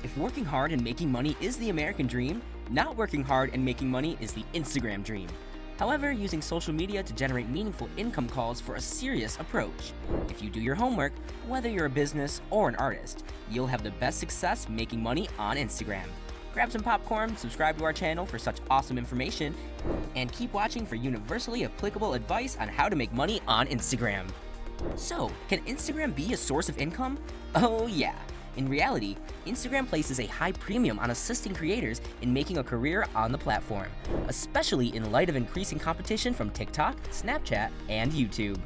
If working hard and making money is the American dream, not working hard and making money is the Instagram dream. However, using social media to generate meaningful income calls for a serious approach. If you do your homework, whether you're a business or an artist, you'll have the best success making money on Instagram. Grab some popcorn, subscribe to our channel for such awesome information, and keep watching for universally applicable advice on how to make money on Instagram. So, can Instagram be a source of income? Oh yeah. In reality, Instagram places a high premium on assisting creators in making a career on the platform, especially in light of increasing competition from TikTok, Snapchat, and YouTube.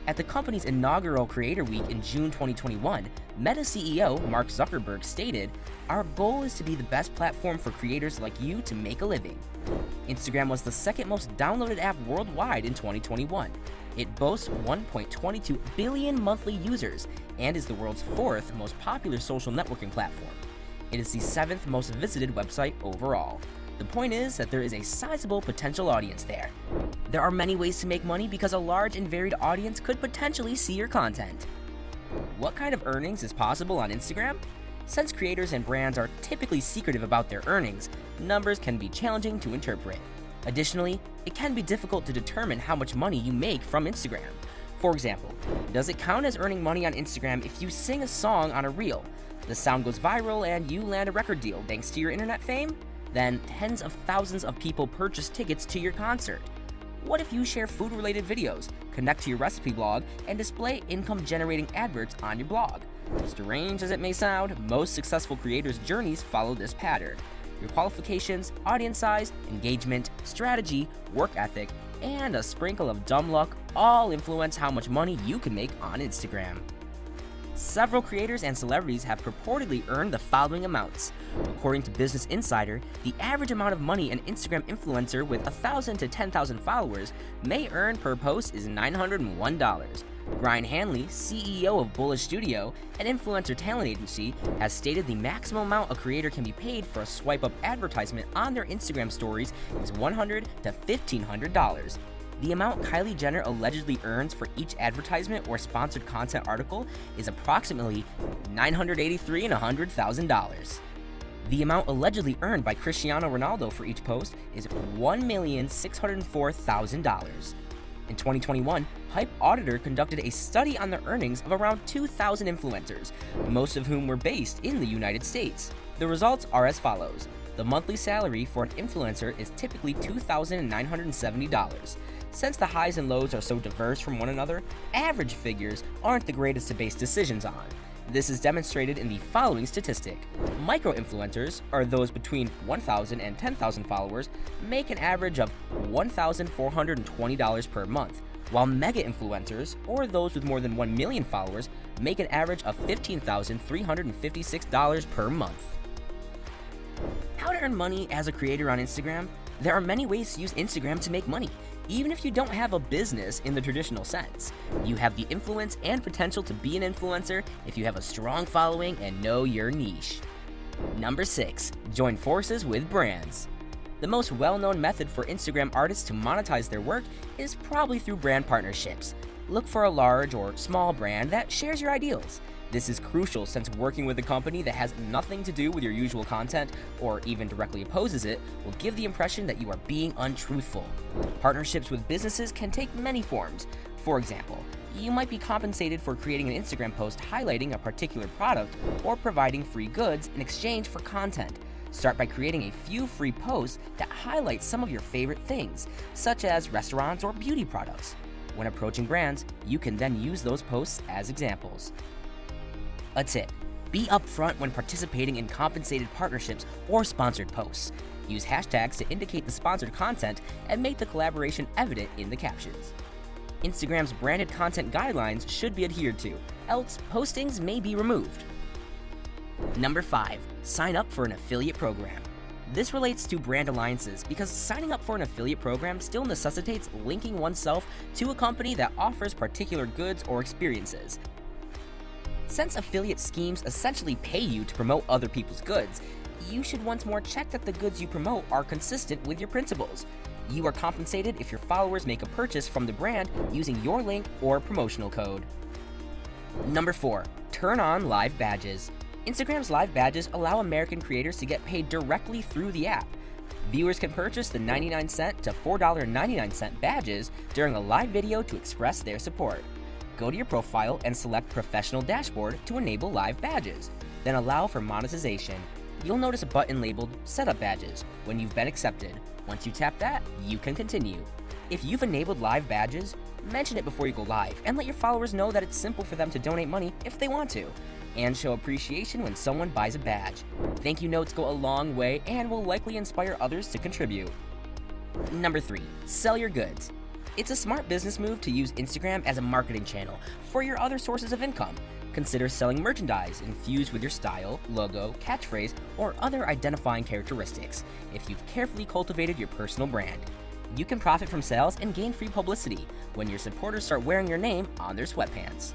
At the company's inaugural Creator Week in June 2021, Meta CEO Mark Zuckerberg stated, "Our goal is to be the best platform for creators like you to make a living." Instagram was the second most downloaded app worldwide in 2021. It boasts 1.22 billion monthly users and is the world's fourth most popular social networking platform. It is the seventh most visited website overall. The point is that there is a sizable potential audience there. There are many ways to make money because a large and varied audience could potentially see your content. What kind of earnings is possible on Instagram? Since creators and brands are typically secretive about their earnings, numbers can be challenging to interpret. Additionally, it can be difficult to determine how much money you make from Instagram. For example, does it count as earning money on Instagram if you sing a song on a reel? The sound goes viral and you land a record deal thanks to your internet fame? Then tens of thousands of people purchase tickets to your concert. What if you share food-related videos, connect to your recipe blog, and display income-generating adverts on your blog? Strange as it may sound, most successful creators' journeys follow this pattern. Your qualifications, audience size, engagement, strategy, work ethic, and a sprinkle of dumb luck all influence how much money you can make on Instagram. Several creators and celebrities have purportedly earned the following amounts. According to Business Insider, the average amount of money an Instagram influencer with 1,000 to 10,000 followers may earn per post is $901. Brian Hanley, CEO of Bullish Studio, an influencer talent agency, has stated the maximum amount a creator can be paid for a swipe-up advertisement on their Instagram stories is $100 to $1,500. The amount Kylie Jenner allegedly earns for each advertisement or sponsored content article is approximately $983,000 and $100,000. The amount allegedly earned by Cristiano Ronaldo for each post is $1,604,000. In 2021, Hype Auditor conducted a study on the earnings of around 2,000 influencers, most of whom were based in the United States. The results are as follows. The monthly salary for an influencer is typically $2,970. Since the highs and lows are so diverse from one another, average figures aren't the greatest to base decisions on. This is demonstrated in the following statistic. Micro-influencers, or those between 1,000 and 10,000 followers, make an average of $1,420 per month, while mega-influencers, or those with more than 1 million followers, make an average of $15,356 per month. How to earn money as a creator on Instagram? There are many ways to use Instagram to make money, even if you don't have a business in the traditional sense. You have the influence and potential to be an influencer if you have a strong following and know your niche. Number 6. Join forces with brands. The most well-known method for Instagram artists to monetize their work is probably through brand partnerships. Look for a large or small brand that shares your ideals. This is crucial since working with a company that has nothing to do with your usual content or even directly opposes it will give the impression that you are being untruthful. Partnerships with businesses can take many forms. For example, you might be compensated for creating an Instagram post highlighting a particular product or providing free goods in exchange for content. Start by creating a few free posts that highlight some of your favorite things, such as restaurants or beauty products. When approaching brands, you can then use those posts as examples. A tip: be upfront when participating in compensated partnerships or sponsored posts. Use hashtags to indicate the sponsored content and make the collaboration evident in the captions. Instagram's branded content guidelines should be adhered to, else postings may be removed. Number 5. Sign up for an affiliate program. This relates to brand alliances because signing up for an affiliate program still necessitates linking oneself to a company that offers particular goods or experiences. Since affiliate schemes essentially pay you to promote other people's goods, you should once more check that the goods you promote are consistent with your principles. You are compensated if your followers make a purchase from the brand using your link or promotional code. Number 4. Turn on live badges. Instagram's live badges allow American creators to get paid directly through the app. Viewers can purchase the 99-cent to $4.99 badges during a live video to express their support. Go to your profile and select Professional Dashboard to enable live badges, then allow for monetization. You'll notice a button labeled Setup Badges when you've been accepted. Once you tap that, you can continue. If you've enabled live badges, mention it before you go live and let your followers know that it's simple for them to donate money if they want to, and show appreciation when someone buys a badge. Thank you notes go a long way and will likely inspire others to contribute. Number 3, sell your goods. It's a smart business move to use Instagram as a marketing channel for your other sources of income. Consider selling merchandise infused with your style, logo, catchphrase, or other identifying characteristics if you've carefully cultivated your personal brand. You can profit from sales and gain free publicity when your supporters start wearing your name on their sweatpants.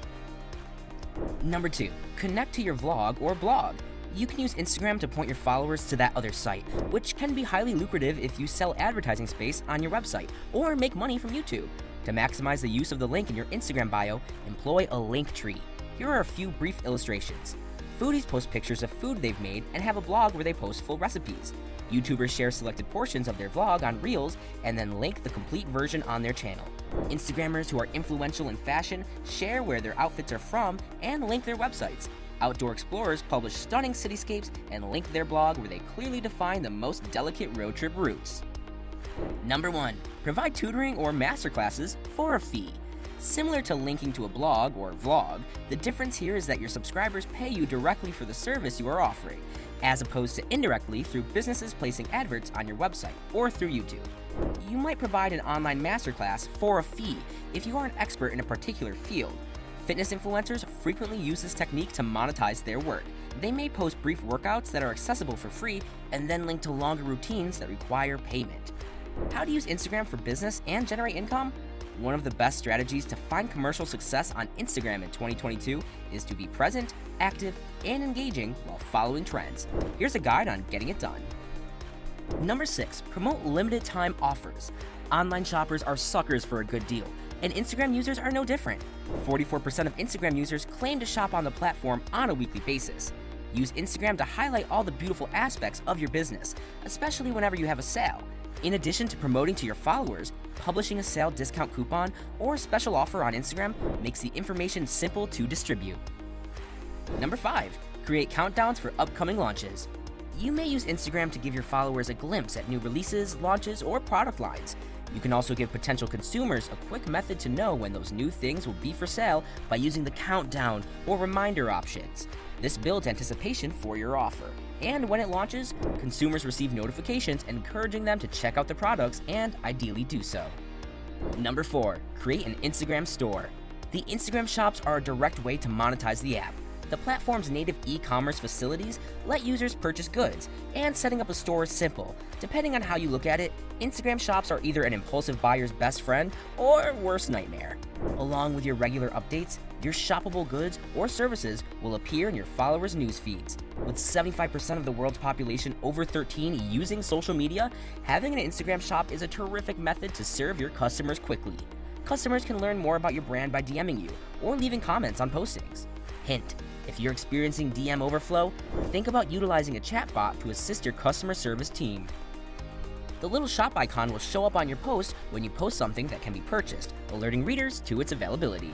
Number 2, connect to your vlog or blog. You can use Instagram to point your followers to that other site, which can be highly lucrative if you sell advertising space on your website or make money from YouTube. To maximize the use of the link in your Instagram bio, employ a link tree. Here are a few brief illustrations. Foodies post pictures of food they've made and have a blog where they post full recipes. YouTubers share selected portions of their vlog on Reels and then link the complete version on their channel. Instagrammers who are influential in fashion share where their outfits are from and link their websites. Outdoor explorers publish stunning cityscapes and link their blog where they clearly define the most delicate road trip routes. Number 1, provide tutoring or masterclasses for a fee. Similar to linking to a blog or vlog, the difference here is that your subscribers pay you directly for the service you are offering, as opposed to indirectly through businesses placing adverts on your website or through YouTube. You might provide an online masterclass for a fee if you are an expert in a particular field. Fitness influencers frequently use this technique to monetize their work. They may post brief workouts that are accessible for free and then link to longer routines that require payment. How to use Instagram for business and generate income? One of the best strategies to find commercial success on Instagram in 2022 is to be present, active, and engaging while following trends. Here's a guide on getting it done. Number 6, promote limited time offers. Online shoppers are suckers for a good deal, and Instagram users are no different. 44% of Instagram users claim to shop on the platform on a weekly basis. Use Instagram to highlight all the beautiful aspects of your business, especially whenever you have a sale. In addition to promoting to your followers, publishing a sale discount coupon or special offer on Instagram makes the information simple to distribute. Number 5, create countdowns for upcoming launches. You may use Instagram to give your followers a glimpse at new releases, launches, or product lines. You can also give potential consumers a quick method to know when those new things will be for sale by using the countdown or reminder options. This builds anticipation for your offer. And when it launches, consumers receive notifications encouraging them to check out the products and ideally do so. Number 4, create an Instagram store. The Instagram shops are a direct way to monetize the app. The platform's native e-commerce facilities let users purchase goods, and setting up a store is simple. Depending on how you look at it, Instagram shops are either an impulsive buyer's best friend or worst nightmare. Along with your regular updates, your shoppable goods or services will appear in your followers' news feeds. With 75% of the world's population over 13 using social media, having an Instagram shop is a terrific method to serve your customers quickly. Customers can learn more about your brand by DMing you or leaving comments on postings. Hint: if you're experiencing DM overflow, think about utilizing a chatbot to assist your customer service team. The little shop icon will show up on your post when you post something that can be purchased, alerting readers to its availability.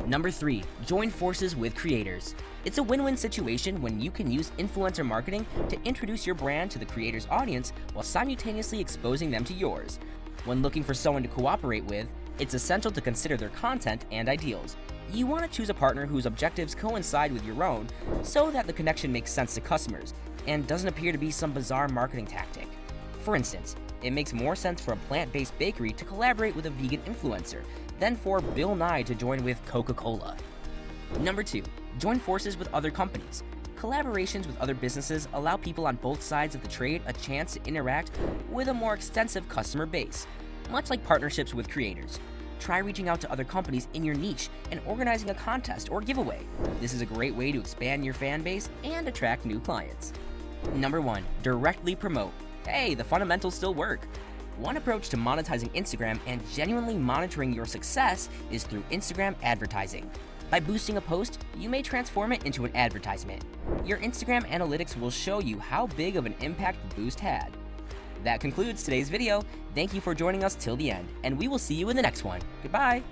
Number 3, join forces with creators. It's a win-win situation when you can use influencer marketing to introduce your brand to the creator's audience while simultaneously exposing them to yours. When looking for someone to cooperate with, it's essential to consider their content and ideals. You want to choose a partner whose objectives coincide with your own so that the connection makes sense to customers and doesn't appear to be some bizarre marketing tactic. For instance, it makes more sense for a plant-based bakery to collaborate with a vegan influencer than for Bill Nye to join with Coca-Cola. Number 2, join forces with other companies. Collaborations with other businesses allow people on both sides of the trade a chance to interact with a more extensive customer base, much like partnerships with creators. Try reaching out to other companies in your niche and organizing a contest or giveaway. This is a great way to expand your fan base and attract new clients. Number 1, directly promote. Hey, the fundamentals still work. One approach to monetizing Instagram and genuinely monitoring your success is through Instagram advertising. By boosting a post, you may transform it into an advertisement. Your Instagram analytics will show you how big of an impact the boost had. That concludes today's video. Thank you for joining us till the end, and we will see you in the next one. Goodbye!